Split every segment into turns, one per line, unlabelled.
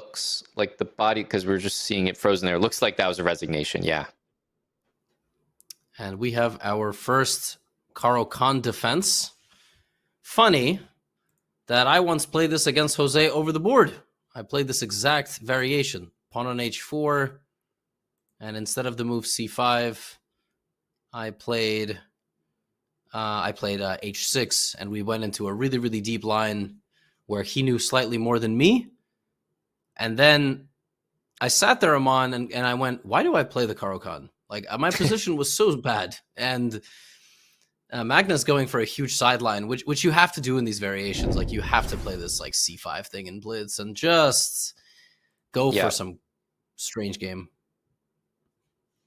looks like the body, because we're just seeing it frozen there, looks like that was a resignation. Yeah.
And we have our first CARO-KANN defense. Funny that I once played this against Jose over the board. I played this exact variation. Pawn on h4, and instead of the move c5, I played h6, and we went into a really, really deep line where he knew slightly more than me. And then I sat there, Aman, and I went, why do I play the CARO-KANN? Like, my position was so bad. And Magnus going for a huge sideline, which you have to do in these variations. Like, you have to play this like c5 thing in blitz and just go for some strange game.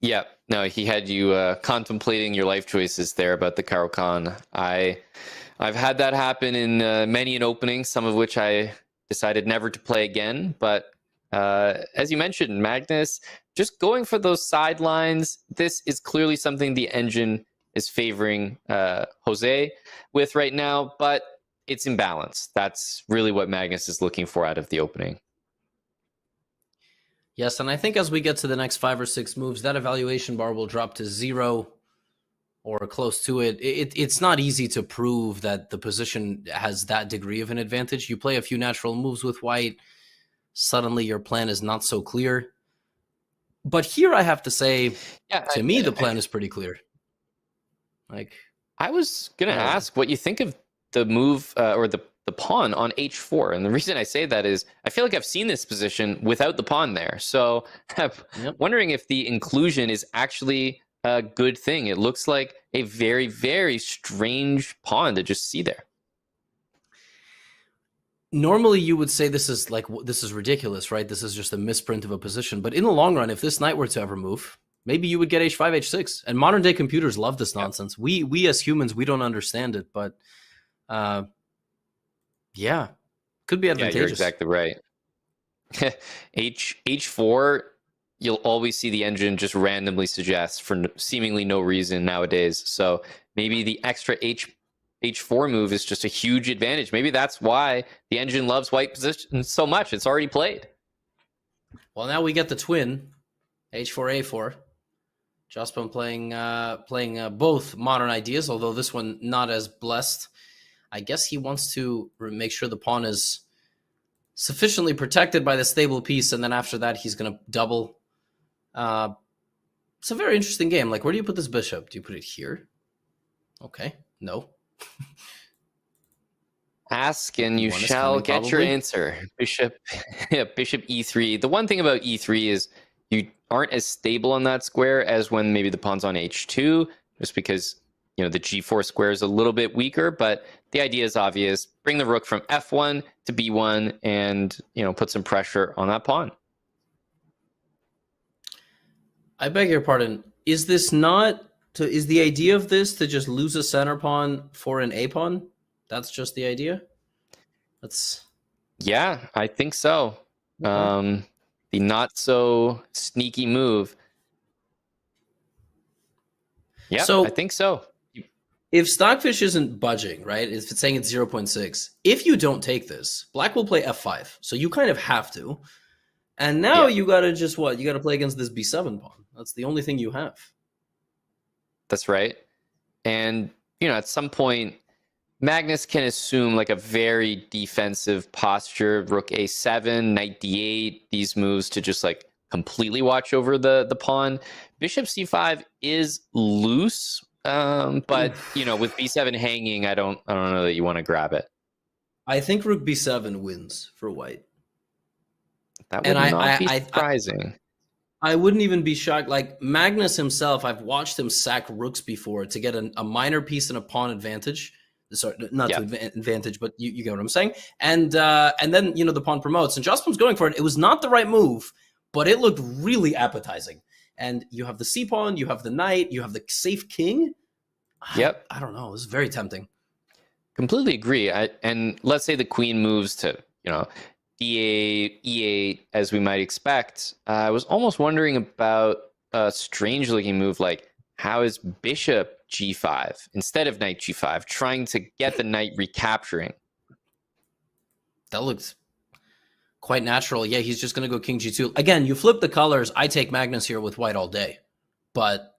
Yeah, no, he had you contemplating your life choices there about the CARO-KANN. I've had that happen in many an opening, some of which I decided never to play again. But as you mentioned, Magnus, just going for those sidelines, this is clearly something the engine is favoring Jose with right now, but it's imbalanced. That's really what Magnus is looking for out of the opening.
Yes, and I think as we get to the next 5 or 6 moves, that evaluation bar will drop to 0 or close to it. It's not easy to prove that the position has that degree of an advantage. You play a few natural moves with white, suddenly your plan is not so clear. But here I have to say, to me, the plan is pretty clear. Like,
I was going to ask what you think of the move or the pawn on h4. And the reason I say that is I feel like I've seen this position without the pawn there. So I'm wondering if the inclusion is actually a good thing. It looks like a very, very strange pawn to just see there.
Normally you would say this is ridiculous, right? This is just a misprint of a position. But in the long run, if this knight were to ever move, maybe you would get h5, h6. And modern day computers love this nonsense. We as humans, we don't understand it, but yeah, could be advantageous.
Yeah, you're exactly right. H4, you'll always see the engine just randomly suggest for seemingly no reason nowadays. So maybe the extra H4 move is just a huge advantage. Maybe that's why the engine loves white position so much. It's already played.
Well, now we get the twin, H4, A4. Jospin playing both modern ideas, although this one not as blessed. I guess he wants to make sure the pawn is sufficiently protected by the stable piece, and then after that, he's going to double. It's a very interesting game. Like, where do you put this bishop? Do you put it here? Okay, no.
Ask and you shall get your answer. Bishop e3. The one thing about e3 is you aren't as stable on that square as when maybe the pawn's on h2, just because the g4 square is a little bit weaker, but the idea is obvious. Bring the rook from f1 to b1 and, put some pressure on that pawn.
I beg your pardon. Is the idea of this to just lose a center pawn for an a pawn? That's just the idea?
Yeah, I think so. Okay. The not so sneaky move. Yeah, so I think so.
If Stockfish isn't budging, right? If it's saying it's 0.6, if you don't take this, Black will play f5. So you kind of have to. And now you got to just You got to play against this b7 pawn. That's the only thing you have.
That's right. And, at some point, Magnus can assume like a very defensive posture, rook a7, knight d8, these moves to just like completely watch over the pawn. Bishop c5 is loose, but with b7 hanging, I don't know that you want to grab it. I
think rook b7 wins for white.
That would not be surprising.
I wouldn't even be shocked. Like Magnus himself, I've watched him sack rooks before to get a minor piece and a pawn advantage. Sorry, not to advantage, but you get what I'm saying. And then the pawn promotes, and Jospin's going for it. It was not the right move, but it looked really appetizing. And you have the c pawn, you have the knight, you have the safe king.
Yep.
I don't know. It was very tempting.
Completely agree. And let's say the queen moves to d8, e8, as we might expect. I was almost wondering about a strange looking move like, how is bishop g5 instead of knight g5, trying to get the knight recapturing?
That looks quite natural. Yeah, he's just going to go king g2. Again, you flip the colors. I take Magnus here with white all day. But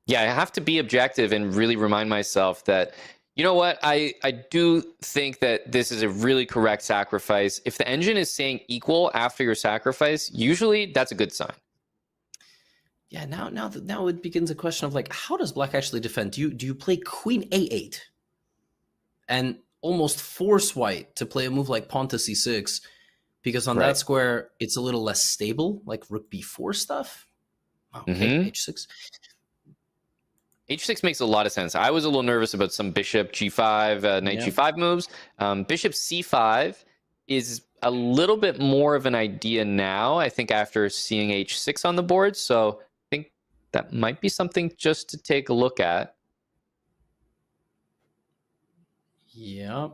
yeah, I have to be objective and really remind myself that, you know what, I do think that this is a really correct sacrifice. If the engine is saying equal after your sacrifice, usually that's a good sign.
yeah, now it begins a question of like, how does black actually defend? Do you play queen a8 and almost force white to play a move like pawn to c6? Because on that square, it's a little less stable, like rook b4 stuff. Okay, h6.
H6 makes a lot of sense. I was a little nervous about some bishop g5, knight g5 moves. Bishop c5 is a little bit more of an idea now, I think, after seeing h6 on the board. So I think that might be something just to take a look at.
Yeah.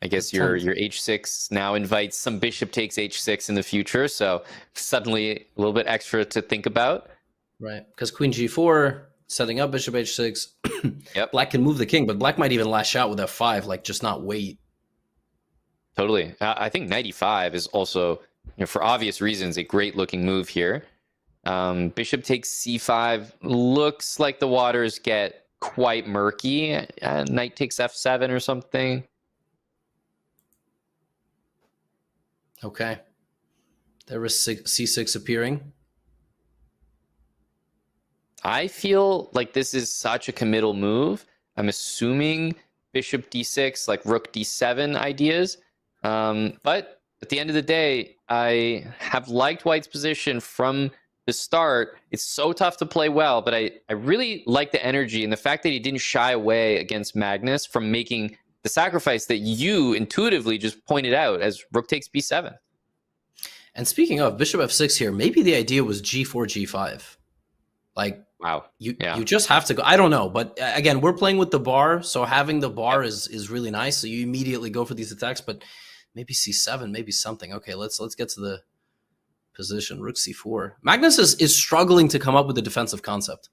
I guess your h6 now invites some bishop takes h6 in the future. So suddenly a little bit extra to think about.
Right, because queen g4, setting up bishop h6.
Yep.
Black can move the king, but black might even lash out with f5, like just not wait.
Totally. I think knight e5 is also, for obvious reasons, a great looking move here. Bishop takes c5. Looks like the waters get quite murky. Knight takes f7 or something.
Okay. There is c6 appearing.
I feel like this is such a committal move. I'm assuming bishop d6, like rook d7 ideas. But at the end of the day, I have liked white's position from the start. It's so tough to play well, but I really like the energy and the fact that he didn't shy away against Magnus from making the sacrifice that you intuitively just pointed out as rook takes b7.
And speaking of bishop f6 here, maybe the idea was g4, g5. Like,
wow,
you just have to go. I don't know, but again, we're playing with the bar, so having the bar is really nice. So you immediately go for these attacks, but maybe c7, maybe something. Okay, let's get to the position. Rook c4. Magnus is struggling to come up with a defensive concept.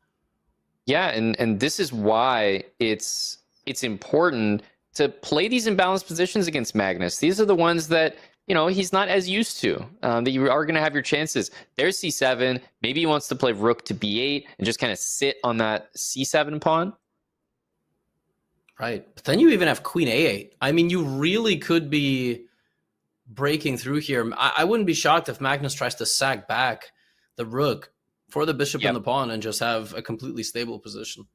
Yeah, and this is why it's important to play these imbalanced positions against Magnus. These are the ones that he's not as used to, that you are going to have your chances. There's c7. Maybe he wants to play rook to b8 and just kind of sit on that c7 pawn.
Right. But then you even have queen a8. I mean, you really could be breaking through here. I wouldn't be shocked if Magnus tries to sack back the rook for the bishop and the pawn and just have a completely stable position.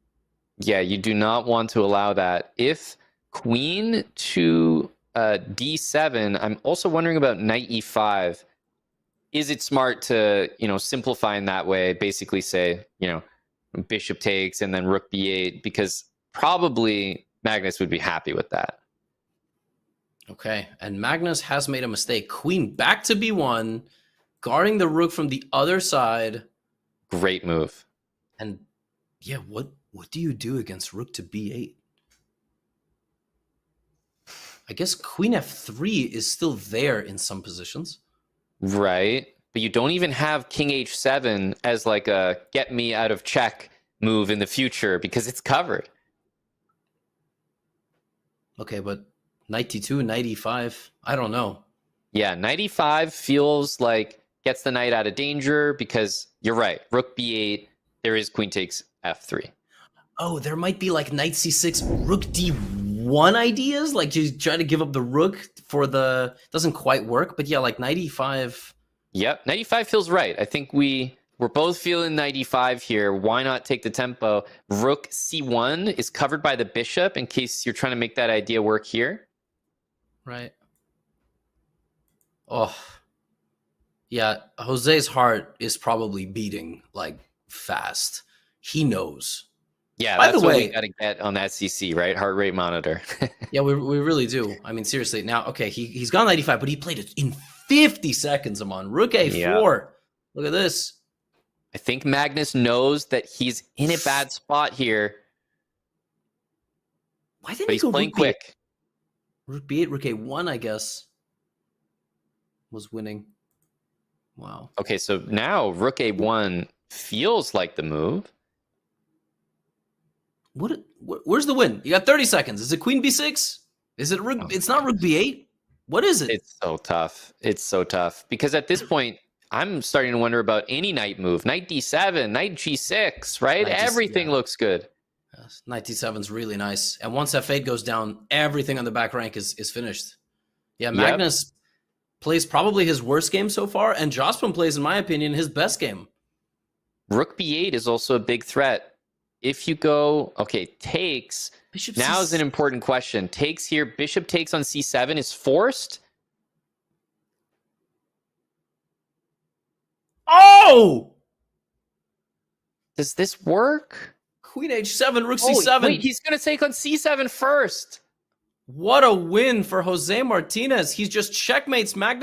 Yeah, you do not want to allow that. If queen to d7, I'm also wondering about knight e5. Is it smart to simplify in that way, basically say bishop takes and then rook b8, because probably Magnus would be happy with that.
Okay, and Magnus has made a mistake. Queen back to b1, guarding the rook from the other side.
Great move.
And yeah, what do you do against rook to b8? I guess queen f3 is still there in some positions.
Right. But you don't even have king h7 as like a get me out of check move in the future because it's covered.
Okay, but knight d2, knight e5, I don't know.
Yeah, knight e5 feels like gets the knight out of danger because you're right. Rook b8, there is queen takes f3.
Oh, there might be like knight c6, rook d1 ideas? Like you try to give up the rook for the... Doesn't quite work, but yeah, like knight e5.
Yep, knight e5 feels right. I think we're both feeling knight e5 here. Why not take the tempo? Rook c1 is covered by the bishop in case you're trying to make that idea work here.
Right. Oh. Yeah, Jose's heart is probably beating like fast. He knows.
Yeah,
By
that's
the
what
way,
we got to get on that CC, right? Heart rate monitor.
yeah, we really do. I mean, seriously. Now, okay, he's gone 95, but he played it in 50 seconds, Amon. Rook a4. Yeah. Look at this.
I think Magnus knows that he's in a bad spot here.
Why didn't he go
playing quick?
Rook b8, rook a1, I guess, was winning. Wow.
Okay, so now rook a1 feels like the move.
Where's the win? You got 30 seconds. Is it queen b6? Is it rook? It's not rook b8. What is it?
It's so tough. It's so tough because at this point, I'm starting to wonder about any knight move. Knight d7, knight g6, right? Everything looks good.
Yes. Knight d7 is really nice. And once f8 goes down, everything on the back rank is finished. Yeah, Magnus plays probably his worst game so far, and Jospin plays, in my opinion, his best game.
Rook b8 is also a big threat. If you go, okay, takes.
Bishop
now is an important question. Takes here, bishop takes on c7 is forced.
Oh!
Does this work?
Queen h7, rook c7.
Wait, he's going to take on c7 first.
What a win for Jose Martinez. He's just checkmates Magnus.